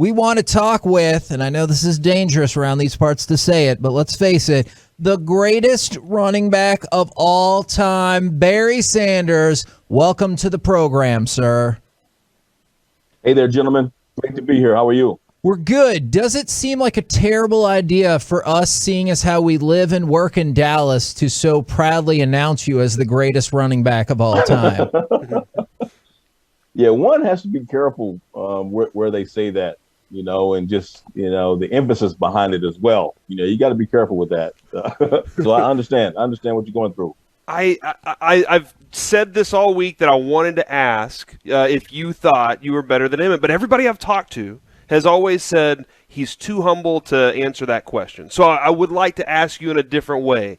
We want to talk with, and I know this is dangerous around these parts to say it, but let's face it, the greatest running back of all time, Barry Sanders. Welcome to the program, sir. Hey there, gentlemen. Great to be here. How are you? We're good. Does it seem like a terrible idea for us, seeing as how we live and work in Dallas, to so proudly announce you as the greatest running back of all time? Yeah, one has to be careful where they say that, and just, the emphasis behind it as well. You got to be careful with that. So I understand. I understand what you're going through. I've said this all week that I wanted to ask if you thought you were better than Emmitt, but everybody I've talked to has always said he's too humble to answer that question. So I would like to ask you in a different way.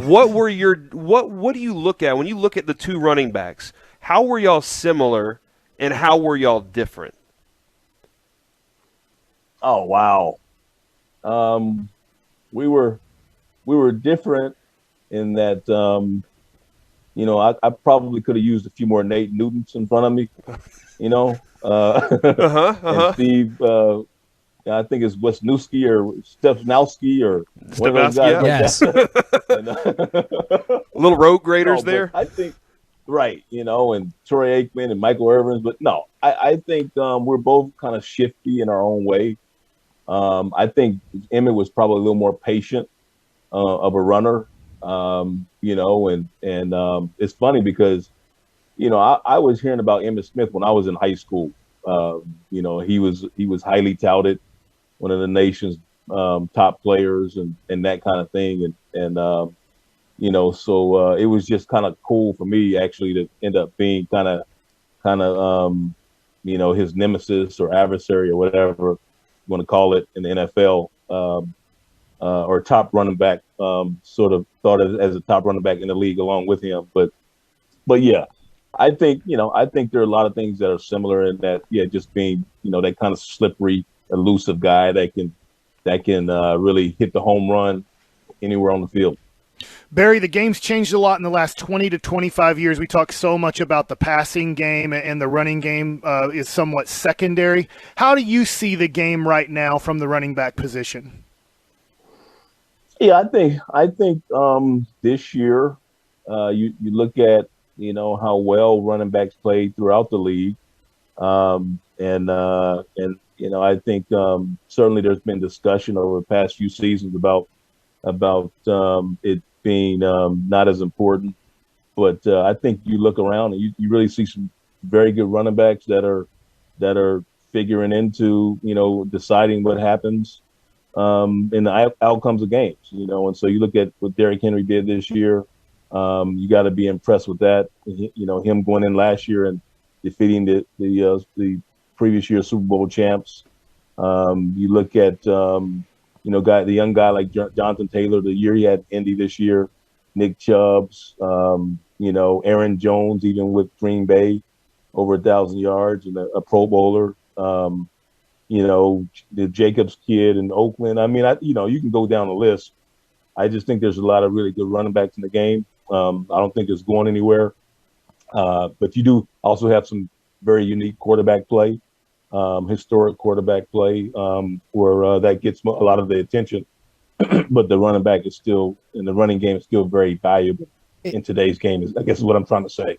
What do you look at when you look at the two running backs? How were y'all similar and how were y'all different? Oh, wow. We were different in that, I probably could have used a few more Nate Newtons in front of me, And Steve, I think it's Wisniewski or Stepnowski or one of those guys. Yes. Little road graders there. I think, right, and Troy Aikman and Michael Irvin. But no, I think we're both kind of shifty in our own way. I think Emmitt was probably a little more patient of a runner, and it's funny because, I was hearing about Emmitt Smith when I was in high school. He was highly touted, one of the nation's top players and that kind of thing. So it was just kind of cool for me actually to end up being kind of his nemesis or adversary or whatever you want to call it in the NFL, or top running back, sort of thought of as a top running back in the league along with him. But yeah, I think there are a lot of things that are similar in that, just being, that kind of slippery, elusive guy that can really hit the home run anywhere on the field. Barry, the game's changed a lot in the last 20 to 25 years. We talk so much about the passing game, and the running game is somewhat secondary. How do you see the game right now from the running back position? Yeah, I think this year you look at how well running backs played throughout the league, and I think certainly there's been discussion over the past few seasons about it being not as important, but I think you look around and you really see some very good running backs that are figuring into deciding what happens in the outcomes of games, and so you look at what Derrick Henry did this year. You got to be impressed with that. Him going in last year and defeating the previous year Super Bowl champs. You look at the young guy like Jonathan Taylor, the year he had Indy this year, Nick Chubbs, Aaron Jones, even with Green Bay, over 1,000 yards and a Pro Bowler. The Jacobs kid in Oakland. I mean, you can go down the list. I just think there's a lot of really good running backs in the game. I don't think it's going anywhere. But you do also have some very unique quarterback play, historic quarterback play, where that gets a lot of the attention. But the running back is still, in the running game, is still very valuable in today's game, I guess is what I'm trying to say.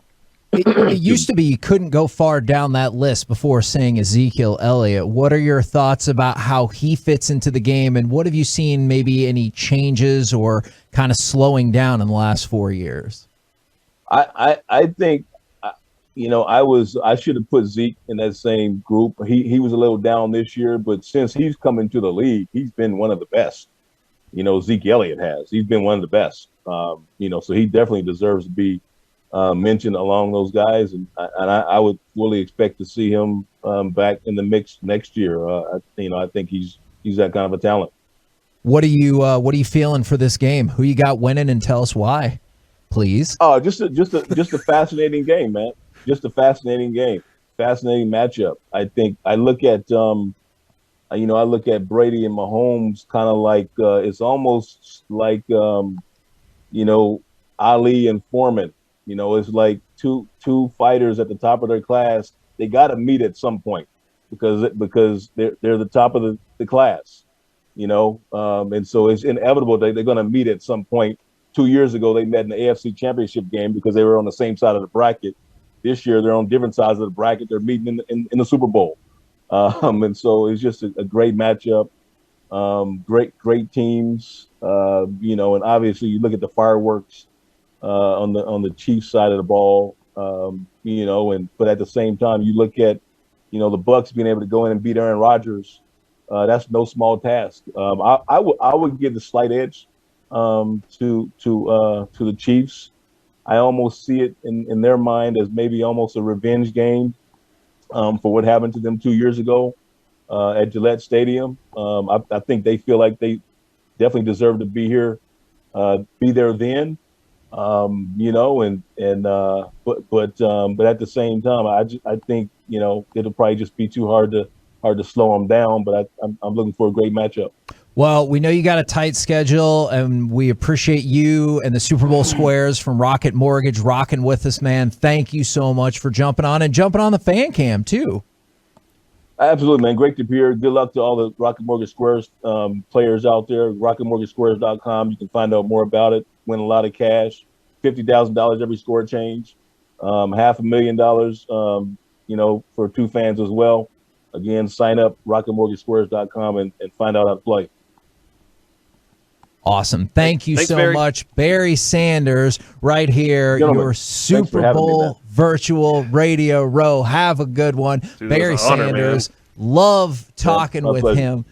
It used to be you couldn't go far down that list before saying Ezekiel Elliott. What are your thoughts about how he fits into the game, and what have you seen, maybe any changes or kind of slowing down in the last 4 years? I think, I should have put Zeke in that same group. He was a little down this year, but since he's come into the league, he's been one of the best. Zeke Elliott has. He's been one of the best. So he definitely deserves to be mentioned along those guys, and I would fully expect to see him back in the mix next year. I think he's that kind of a talent. What are you feeling for this game? Who you got winning, and tell us why, please. Oh, just a fascinating game, man. Just a fascinating game, fascinating matchup. I think I look at Brady and Mahomes kind of like it's almost like Ali and Foreman. It's like two fighters at the top of their class. They got to meet at some point. because they're the top of the class, and so it's inevitable they're going to meet at some point. 2 years ago, they met in the AFC Championship game because they were on the same side of the bracket. This year, they're on different sides of the bracket. They're meeting in the Super Bowl, and so it's just a great matchup. Great teams, and obviously you look at the fireworks on the Chiefs side of the ball, but at the same time you look at, the Bucks being able to go in and beat Aaron Rodgers. That's no small task. I would give the slight edge to the Chiefs. I almost see it in their mind as maybe almost a revenge game for what happened to them 2 years ago at Gillette Stadium. I think they feel like they definitely deserve to be here, be there then, but at the same time, I think it'll probably just be too hard to slow them down. But I'm looking for a great matchup. Well, we know you got a tight schedule, and we appreciate you and the Super Bowl Squares from Rocket Mortgage rocking with us, man. Thank you so much for jumping on the fan cam, too. Absolutely, man. Great to be here. Good luck to all the Rocket Mortgage Squares players out there. RocketMortgageSquares.com. You can find out more about it. Win a lot of cash, $50,000 every score change, $500,000, for two fans as well. Again, sign up, RocketMortgageSquares.com, and find out how to play. Awesome. Thanks so Barry. much. Barry Sanders right here, Gentlemen, your Super Bowl virtual radio row. Have a good one. Dude, Barry it was an honor, Sanders. Love talking with pleasure. him.